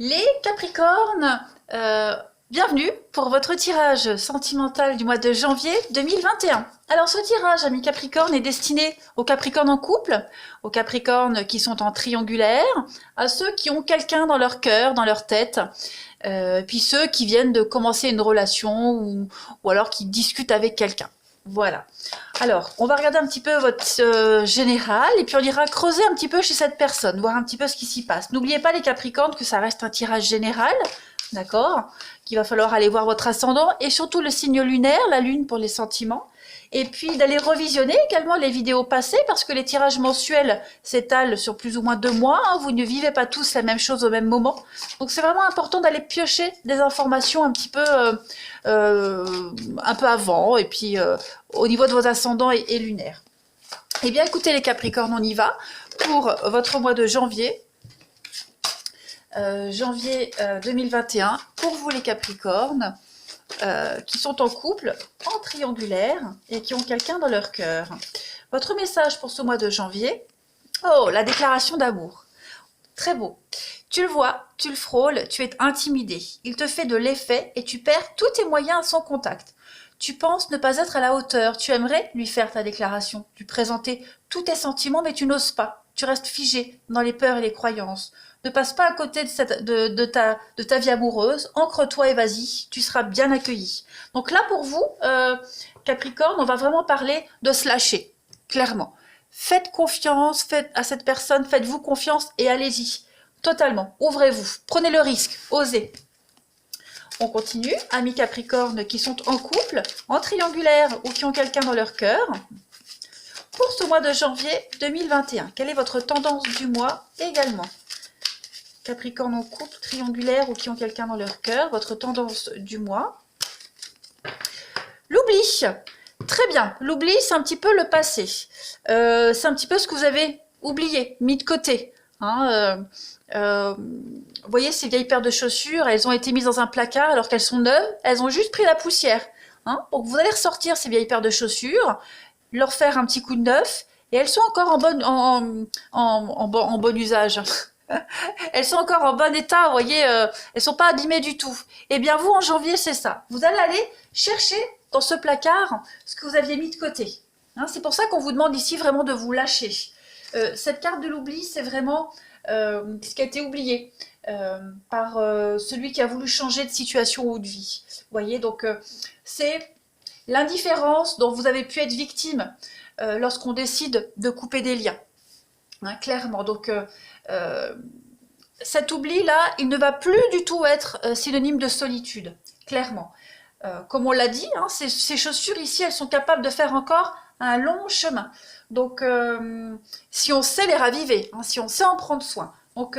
Les Capricornes, bienvenue pour votre tirage sentimental du mois de janvier 2021. Alors ce tirage, amis Capricorne, est destiné aux Capricornes en couple, aux Capricornes qui sont en triangulaire, à ceux qui ont quelqu'un dans leur cœur, dans leur tête, puis ceux qui viennent de commencer une relation ou alors qui discutent avec quelqu'un. Voilà. Alors, on va regarder un petit peu votre général et puis on ira creuser un petit peu chez cette personne, voir un petit peu ce qui s'y passe. N'oubliez pas les Capricornes que ça reste un tirage général, d'accord? Qu'il va falloir aller voir votre ascendant et surtout le signe lunaire, la lune pour les sentiments. Et puis d'aller revisionner également les vidéos passées parce que les tirages mensuels s'étalent sur plus ou moins 2 mois. Hein, vous ne vivez pas tous la même chose au même moment. Donc c'est vraiment important d'aller piocher des informations un petit peu avant et puis au niveau de vos ascendants et lunaires. Eh bien écoutez les Capricornes, on y va pour votre mois de janvier. Janvier 2021 pour vous les Capricornes. Qui sont en couple, en triangulaire et qui ont quelqu'un dans leur cœur. Votre message pour ce mois de janvier, oh, la déclaration d'amour. Très beau. Tu le vois, tu le frôles, tu es intimidé. Il te fait de l'effet et tu perds tous tes moyens à son contact. Tu penses ne pas être à la hauteur, tu aimerais lui faire ta déclaration, lui présenter tous tes sentiments, mais tu n'oses pas. Tu restes figé dans les peurs et les croyances. Ne passe pas à côté de ta vie amoureuse, ancre-toi et vas-y, tu seras bien accueilli. Donc là pour vous, Capricorne, on va vraiment parler de se lâcher, clairement. Faites confiance, faites à cette personne, faites-vous confiance et allez-y, totalement, ouvrez-vous, prenez le risque, osez. On continue, amis Capricornes qui sont en couple, en triangulaire ou qui ont quelqu'un dans leur cœur. Pour ce mois de janvier 2021, quelle est votre tendance du mois également? Capricorne en couple, triangulaire ou qui ont quelqu'un dans leur cœur, votre tendance du mois. L'oubli. Très bien. L'oubli, c'est un petit peu le passé. C'est un petit peu ce que vous avez oublié, mis de côté. Hein, vous voyez ces vieilles paires de chaussures, elles ont été mises dans un placard alors qu'elles sont neuves, elles ont juste pris la poussière. Hein, donc vous allez ressortir ces vieilles paires de chaussures, leur faire un petit coup de neuf, et elles sont encore en bon usage. Elles sont encore en bon état, vous voyez, elles sont pas abîmées du tout. Eh bien, vous, en janvier, c'est ça. Vous allez aller chercher dans ce placard ce que vous aviez mis de côté. Hein, c'est pour ça qu'on vous demande ici vraiment de vous lâcher. Cette carte de l'oubli, c'est vraiment ce qui a été oublié par celui qui a voulu changer de situation ou de vie. Vous voyez, donc c'est l'indifférence dont vous avez pu être victime lorsqu'on décide de couper des liens. Hein, clairement, donc cet oubli-là, il ne va plus du tout être synonyme de solitude, clairement. Comme on l'a dit, hein, ces chaussures ici, elles sont capables de faire encore un long chemin. Donc, si on sait les raviver, hein, si on sait en prendre soin. Donc,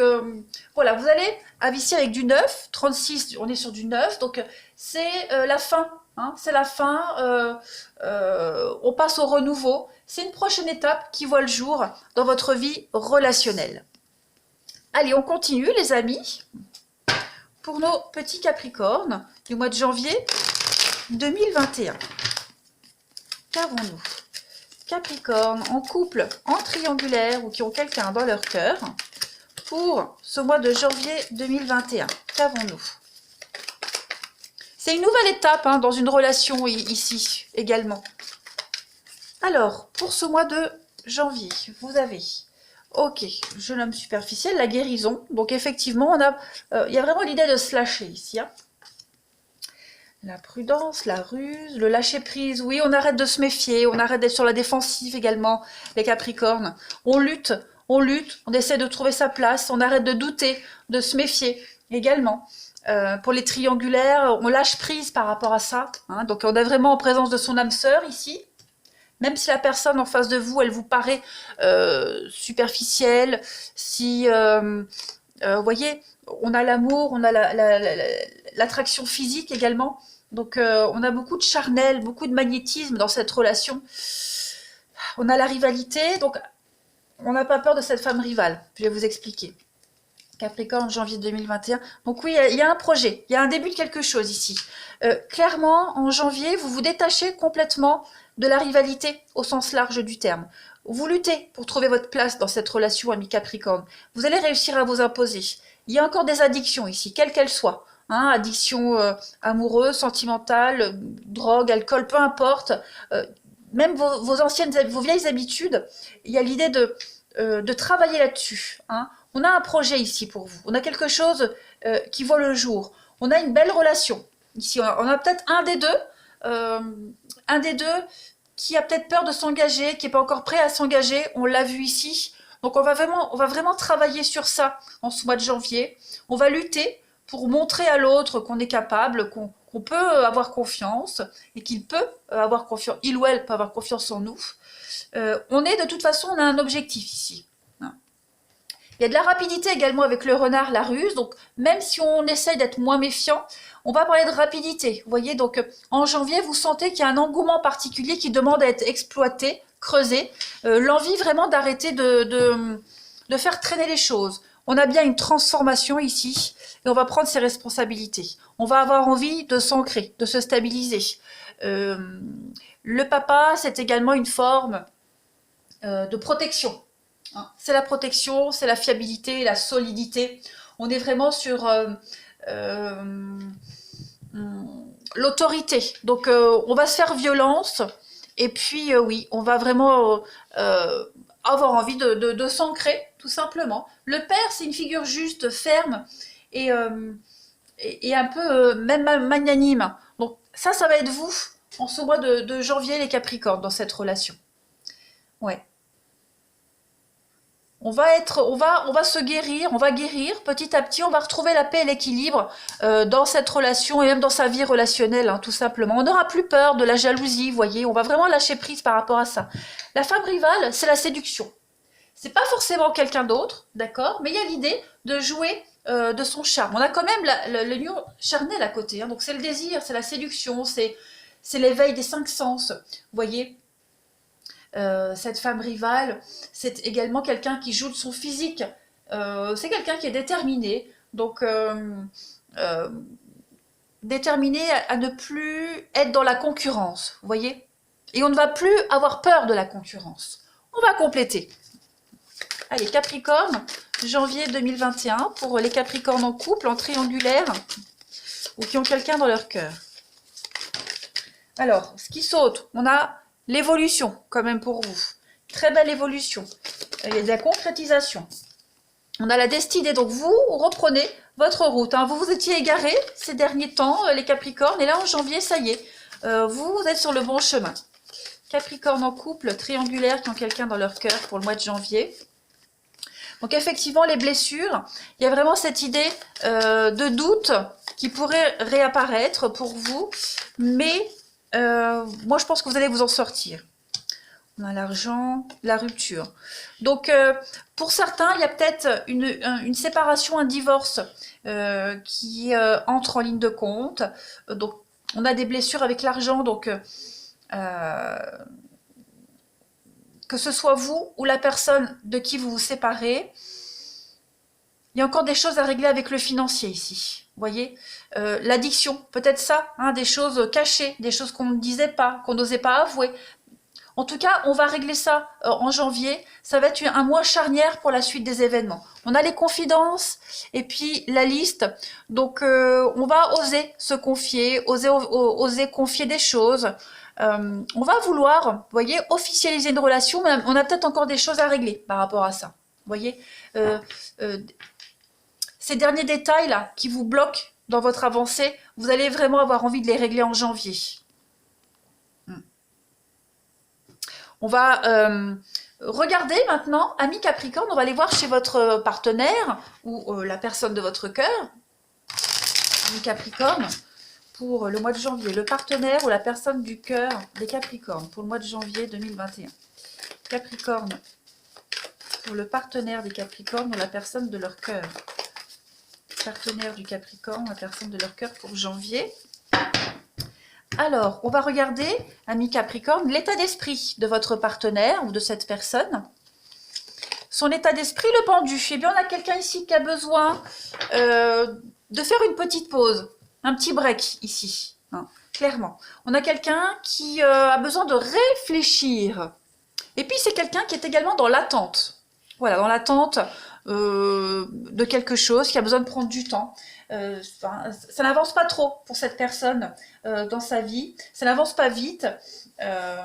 voilà, vous allez ici avec du 9, 36, on est sur du 9, donc c'est la fin. Hein, c'est la fin, on passe au renouveau. C'est une prochaine étape qui voit le jour dans votre vie relationnelle. Allez, on continue les amis, pour nos petits Capricornes du mois de janvier 2021. Qu'avons-nous? Capricorne en couple, en triangulaire ou qui ont quelqu'un dans leur cœur pour ce mois de janvier 2021. Qu'avons-nous? C'est une nouvelle étape hein, dans une relation ici également. Alors, pour ce mois de janvier, vous avez, ok, jeune homme superficiel, la guérison. Donc effectivement, il y a vraiment l'idée de se lâcher ici. Hein. La prudence, la ruse, le lâcher-prise. Oui, on arrête de se méfier, on arrête d'être sur la défensive également, les Capricornes. On lutte, on essaie de trouver sa place, on arrête de douter, de se méfier également. Pour les triangulaires, on lâche prise par rapport à ça. Hein. Donc on est vraiment en présence de son âme sœur ici. Même si la personne en face de vous, elle vous paraît superficielle, si, vous voyez, on a l'amour, on a l'attraction physique également. Donc on a beaucoup de charnel, beaucoup de magnétisme dans cette relation. On a la rivalité, donc on n'a pas peur de cette femme rivale. Je vais vous expliquer. Capricorne, janvier 2021. Donc oui, il y a un projet, il y a un début de quelque chose ici. Clairement, en janvier, vous vous détachez complètement de la rivalité au sens large du terme. Vous luttez pour trouver votre place dans cette relation, ami Capricorne. Vous allez réussir à vous imposer. Il y a encore des addictions ici, quelles qu'elles soient. Hein, addiction amoureuse, sentimentale, drogue, alcool, peu importe. Même vos vieilles habitudes, il y a l'idée de travailler là-dessus. Hein. On a un projet ici pour vous. On a quelque chose qui voit le jour. On a une belle relation. Ici, on a peut-être un des deux qui a peut-être peur de s'engager, qui n'est pas encore prêt à s'engager. On l'a vu ici. Donc on va vraiment travailler sur ça en ce mois de janvier. On va lutter pour montrer à l'autre qu'on est capable, qu'on peut avoir confiance et qu'il peut avoir confiance, il ou elle peut avoir confiance en nous. De toute façon, on a un objectif ici. Il y a de la rapidité également avec le renard, la ruse. Donc, même si on essaye d'être moins méfiant, on va parler de rapidité. Vous voyez, donc en janvier, vous sentez qu'il y a un engouement particulier qui demande à être exploité, creusé. L'envie vraiment d'arrêter de faire traîner les choses. On a bien une transformation ici et on va prendre ses responsabilités. On va avoir envie de s'ancrer, de se stabiliser. Le papa, c'est également une forme de protection. C'est la protection, c'est la fiabilité, la solidité. On est vraiment sur l'autorité. Donc on va se faire violence et puis oui, on va vraiment avoir envie de s'ancrer, tout simplement. Le père, c'est une figure juste, ferme et un peu même magnanime. Donc ça va être vous en ce mois de janvier, les Capricornes, dans cette relation. Ouais. On va se guérir, on va guérir petit à petit, on va retrouver la paix et l'équilibre dans cette relation et même dans sa vie relationnelle, hein, tout simplement. On n'aura plus peur de la jalousie, vous voyez, on va vraiment lâcher prise par rapport à ça. La femme rivale, c'est la séduction. C'est pas forcément quelqu'un d'autre, d'accord, mais il y a l'idée de jouer de son charme. On a quand même l'union charnelle à côté, hein, donc c'est le désir, c'est la séduction, c'est l'éveil des 5 sens, vous voyez. Cette femme rivale, c'est également quelqu'un qui joue de son physique. C'est quelqu'un qui est déterminé, donc déterminé à ne plus être dans la concurrence, vous voyez. Et on ne va plus avoir peur de la concurrence. On va compléter. Allez, Capricorne, janvier 2021, pour les Capricornes en couple, en triangulaire, ou qui ont quelqu'un dans leur cœur. Alors, ce qui saute, on a l'évolution, quand même, pour vous. Très belle évolution. Il y a de la concrétisation. On a la destinée. Donc, vous reprenez votre route. Hein. Vous vous étiez égaré ces derniers temps, les Capricornes. Et là, en janvier, ça y est. Vous êtes sur le bon chemin. Capricorne en couple, triangulaire, qui ont quelqu'un dans leur cœur pour le mois de janvier. Donc, effectivement, les blessures. Il y a vraiment cette idée de doute qui pourrait réapparaître pour vous. Mais moi, je pense que vous allez vous en sortir. On a l'argent, la rupture. Donc, pour certains, il y a peut-être une séparation, un divorce qui entre en ligne de compte. Donc, on a des blessures avec l'argent. Donc, que ce soit vous ou la personne de qui vous vous séparez, il y a encore des choses à régler avec le financier ici. Vous voyez, l'addiction, peut-être ça, hein, des choses cachées, des choses qu'on ne disait pas, qu'on n'osait pas avouer. En tout cas, on va régler ça en janvier. Ça va être un mois charnière pour la suite des événements. On a les confidences et puis la liste. Donc, on va oser se confier, oser confier des choses. On va vouloir, vous voyez, officialiser une relation, mais on a peut-être encore des choses à régler par rapport à ça. Vous voyez, ces derniers détails-là qui vous bloquent dans votre avancée, vous allez vraiment avoir envie de les régler en janvier. On va regarder maintenant, amis Capricorne, on va aller voir chez votre partenaire ou la personne de votre cœur. Amis Capricorne, pour le mois de janvier, le partenaire ou la personne du cœur des Capricornes pour le mois de janvier 2021. Capricorne, pour le partenaire des Capricornes ou la personne de leur cœur. Partenaire du Capricorne, la personne de leur cœur pour janvier. Alors, on va regarder, amis Capricorne, l'état d'esprit de votre partenaire ou de cette personne. Son état d'esprit, le pendu. Eh bien, on a quelqu'un ici qui a besoin de faire une petite pause, un petit break ici, hein, clairement. On a quelqu'un qui a besoin de réfléchir. Et puis, c'est quelqu'un qui est également dans l'attente. Voilà, dans l'attente de quelque chose, qui a besoin de prendre du temps. Enfin, ça n'avance pas trop pour cette personne dans sa vie, ça n'avance pas vite. Euh,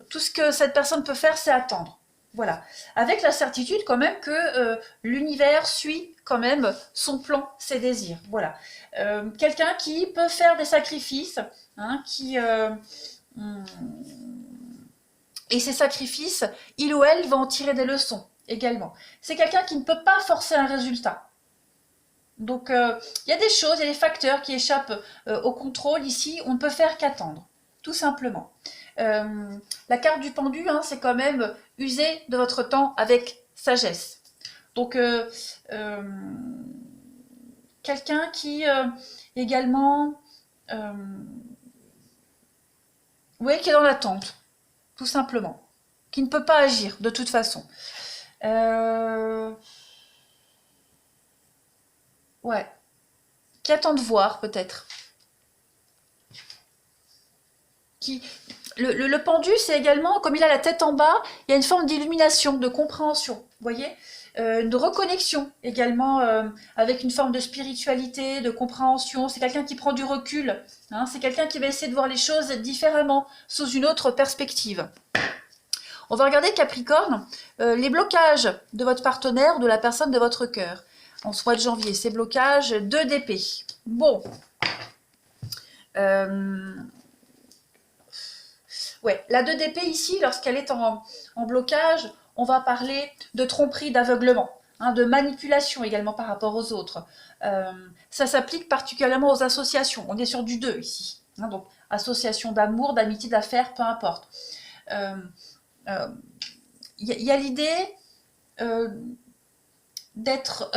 tout ce que cette personne peut faire, c'est attendre. Voilà. Avec la certitude quand même que l'univers suit quand même son plan, ses désirs. Voilà. Quelqu'un qui peut faire des sacrifices, hein, hum, et ces sacrifices, il ou elle va en tirer des leçons également. C'est quelqu'un qui ne peut pas forcer un résultat. Donc, il y a des choses, il y a des facteurs qui échappent au contrôle. Ici, on ne peut faire qu'attendre, tout simplement. La carte du pendu, hein, c'est quand même user de votre temps avec sagesse. Donc, quelqu'un qui également, oui, qui est dans l'attente, tout simplement, qui ne peut pas agir de toute façon. Ouais, qui attend de voir peut-être. Qui, le pendu, c'est également, comme il a la tête en bas, il y a une forme d'illumination, de compréhension, vous voyez, de reconnexion également avec une forme de spiritualité, de compréhension. C'est quelqu'un qui prend du recul, hein, c'est quelqu'un qui va essayer de voir les choses différemment, sous une autre perspective. On va regarder Capricorne, les blocages de votre partenaire ou de la personne de votre cœur. En ce mois de janvier, ces blocages, 2 d'épée. Bon. Ouais, la 2 d'épée ici, lorsqu'elle est en blocage, on va parler de tromperie, d'aveuglement, hein, de manipulation également par rapport aux autres. Ça s'applique particulièrement aux associations. On est sur du 2 ici. Hein, donc, association d'amour, d'amitié, d'affaires, peu importe. Y a l'idée d'être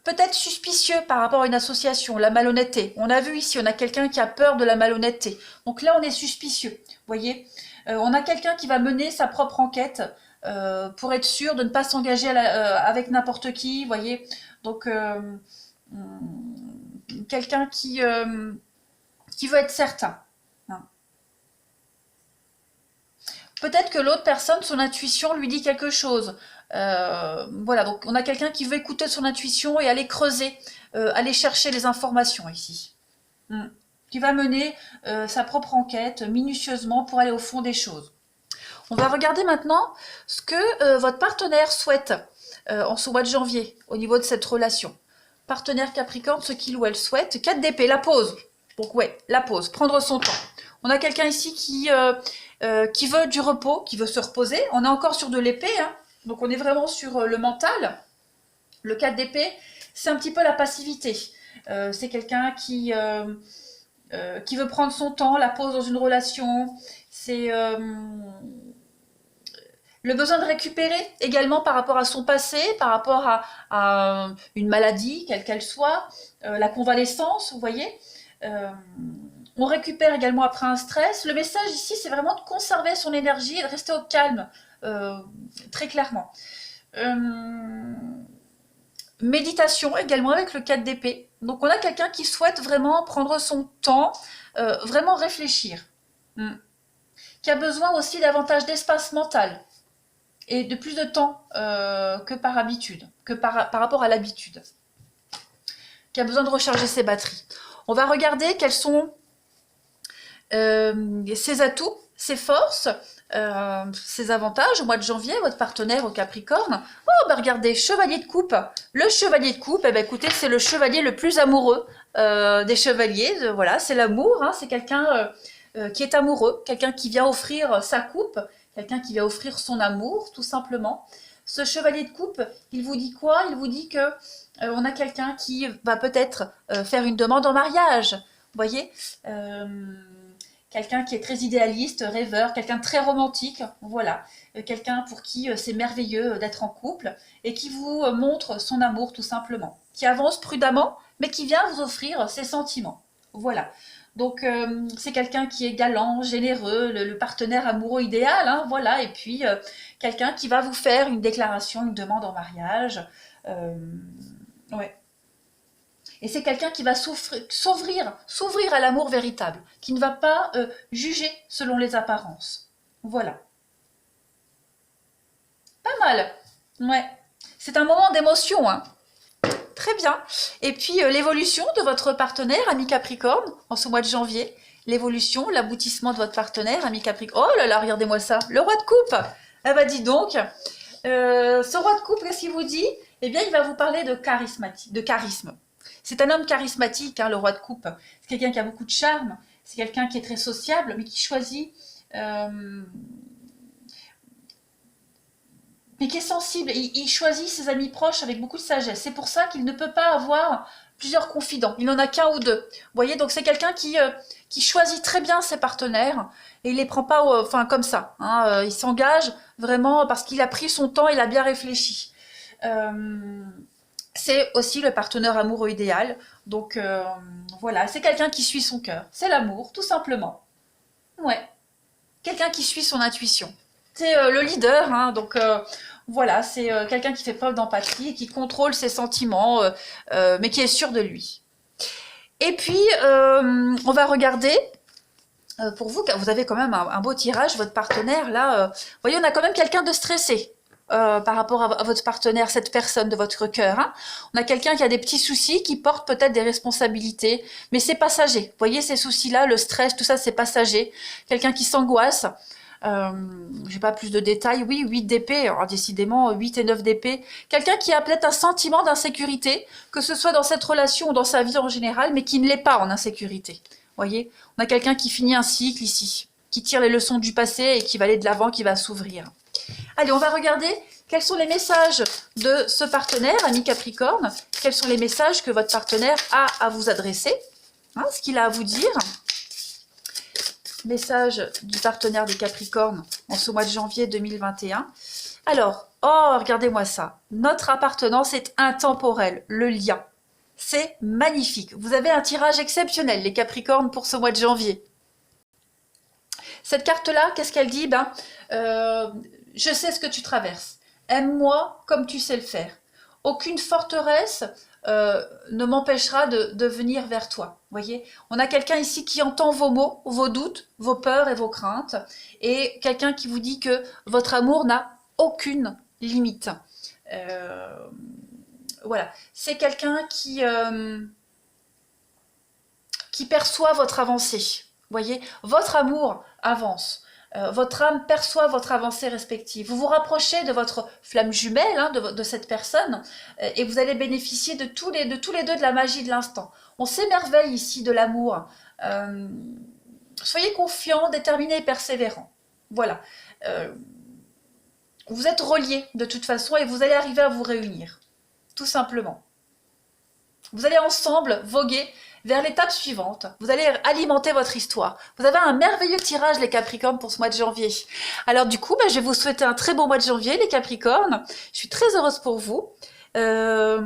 peut-être suspicieux par rapport à une association, la malhonnêteté. On a vu ici, on a quelqu'un qui a peur de la malhonnêteté. Donc là, on est suspicieux, vous voyez. On a quelqu'un qui va mener sa propre enquête pour être sûr de ne pas s'engager avec n'importe qui, vous voyez. Donc, quelqu'un qui veut être certain. Hein. Peut-être que l'autre personne, son intuition lui dit quelque chose. Voilà, donc on a quelqu'un qui veut écouter son intuition et aller creuser, aller chercher les informations ici. Qui va mener sa propre enquête minutieusement pour aller au fond des choses. On va regarder maintenant ce que votre partenaire souhaite en ce mois de janvier au niveau de cette relation. Partenaire Capricorne, ce qu'il ou elle souhaite. 4 d'épée, la pause. Donc ouais, la pause, prendre son temps. On a quelqu'un ici qui veut du repos, qui veut se reposer. On est encore sur de l'épée, hein. Donc on est vraiment sur le mental. Le 4 d'épée, c'est un petit peu la passivité. C'est quelqu'un qui veut prendre son temps, la pause dans une relation. C'est le besoin de récupérer également par rapport à son passé, par rapport à une maladie, quelle qu'elle soit, la convalescence, vous voyez. On récupère également après un stress. Le message ici, c'est vraiment de conserver son énergie et de rester au calme, très clairement. Méditation également avec le 4 d'épée. Donc on a quelqu'un qui souhaite vraiment prendre son temps, vraiment réfléchir. Qui a besoin aussi davantage d'espace mental et de plus de temps que par habitude, que par rapport à l'habitude. Qui a besoin de recharger ses batteries. On va regarder quels sont ses atouts, ses forces, ses avantages au mois de janvier, votre partenaire au Capricorne. Oh, bah regardez, chevalier de coupe. Le chevalier de coupe, eh ben, écoutez, c'est le chevalier le plus amoureux des chevaliers. Voilà, c'est l'amour, hein, c'est quelqu'un qui est amoureux, quelqu'un qui vient offrir sa coupe, quelqu'un qui vient offrir son amour, tout simplement. Ce chevalier de coupe, il vous dit quoi? Il vous dit que on a quelqu'un qui va peut-être faire une demande en mariage, vous voyez, quelqu'un qui est très idéaliste, rêveur, quelqu'un de très romantique, voilà, quelqu'un pour qui c'est merveilleux d'être en couple et qui vous montre son amour tout simplement, qui avance prudemment mais qui vient vous offrir ses sentiments, voilà. Donc c'est quelqu'un qui est galant, généreux, le partenaire amoureux idéal, hein, voilà, et puis quelqu'un qui va vous faire une déclaration, une demande en mariage, ouais. Et c'est quelqu'un qui va s'ouvrir à l'amour véritable, qui ne va pas juger selon les apparences. Voilà. Pas mal. Ouais. C'est un moment d'émotion, hein. Très bien. Et puis, l'évolution de votre partenaire, ami Capricorne, en ce mois de janvier. L'évolution, l'aboutissement de votre partenaire, ami Capricorne. Oh là là, regardez-moi ça. Le roi de coupe. Ah bah dis donc. Ce roi de coupe, qu'est-ce qu'il vous dit? Eh bien, il va vous parler de charisme. C'est un homme charismatique, hein, le roi de coupe. C'est quelqu'un qui a beaucoup de charme. C'est quelqu'un qui est très sociable, mais qui choisit... mais qui est sensible. Il choisit ses amis proches avec beaucoup de sagesse. C'est pour ça qu'il ne peut pas avoir plusieurs confidents. Il n'en a qu'un ou deux. Vous voyez, donc c'est quelqu'un qui choisit très bien ses partenaires et il les prend pas enfin, comme ça. Hein. Il s'engage vraiment parce qu'il a pris son temps, il a bien réfléchi. C'est aussi le partenaire amoureux idéal. Donc voilà, c'est quelqu'un qui suit son cœur. C'est l'amour, tout simplement. Ouais. Quelqu'un qui suit son intuition. C'est le leader, hein, donc voilà, c'est quelqu'un qui fait preuve d'empathie et qui contrôle ses sentiments, mais qui est sûr de lui. Et puis, on va regarder, pour vous, car vous avez quand même un beau tirage, votre partenaire, là, vous voyez, on a quand même quelqu'un de stressé. Par rapport à votre partenaire, cette personne de votre cœur. Hein. On a quelqu'un qui a des petits soucis, qui porte peut-être des responsabilités, mais c'est passager. Vous voyez, ces soucis-là, le stress, tout ça, c'est passager. Quelqu'un qui s'angoisse. J'ai pas plus de détails. Oui, 8 d'épée, alors décidément 8 et 9 d'épée. Quelqu'un qui a peut-être un sentiment d'insécurité, que ce soit dans cette relation ou dans sa vie en général, mais qui ne l'est pas en insécurité. Vous voyez, on a quelqu'un qui finit un cycle ici, qui tire les leçons du passé et qui va aller de l'avant, qui va s'ouvrir. Allez, on va regarder quels sont les messages de ce partenaire, ami Capricorne. Quels sont les messages que votre partenaire a à vous adresser, hein, ce qu'il a à vous dire. Message du partenaire des Capricornes en ce mois de janvier 2021. Alors, oh, regardez-moi ça. Notre appartenance est intemporelle, le lien. C'est magnifique. Vous avez un tirage exceptionnel, les Capricornes, pour ce mois de janvier. Cette carte-là, qu'est-ce qu'elle dit? Je sais ce que tu traverses. Aime-moi comme tu sais le faire. Aucune forteresse ne m'empêchera de venir vers toi. Voyez, on a quelqu'un ici qui entend vos mots, vos doutes, vos peurs et vos craintes, et quelqu'un qui vous dit que votre amour n'a aucune limite. Voilà, c'est quelqu'un qui perçoit votre avancée. Voyez, votre amour avance. Votre âme perçoit votre avancée respective. Vous vous rapprochez de votre flamme jumelle, hein, de cette personne, et vous allez bénéficier de tous les deux de la magie de l'instant. On s'émerveille ici de l'amour. Soyez confiants, déterminés et persévérants. Voilà. Vous êtes reliés de toute façon et vous allez arriver à vous réunir. Tout simplement. Vous allez ensemble voguer vers l'étape suivante. Vous allez alimenter votre histoire. Vous avez un merveilleux tirage, les Capricornes, pour ce mois de janvier. Alors du coup, je vais vous souhaiter un très bon mois de janvier, les Capricornes. Je suis très heureuse pour vous. Et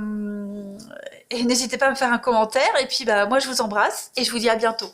n'hésitez pas à me faire un commentaire. Et puis, moi, je vous embrasse et je vous dis à bientôt.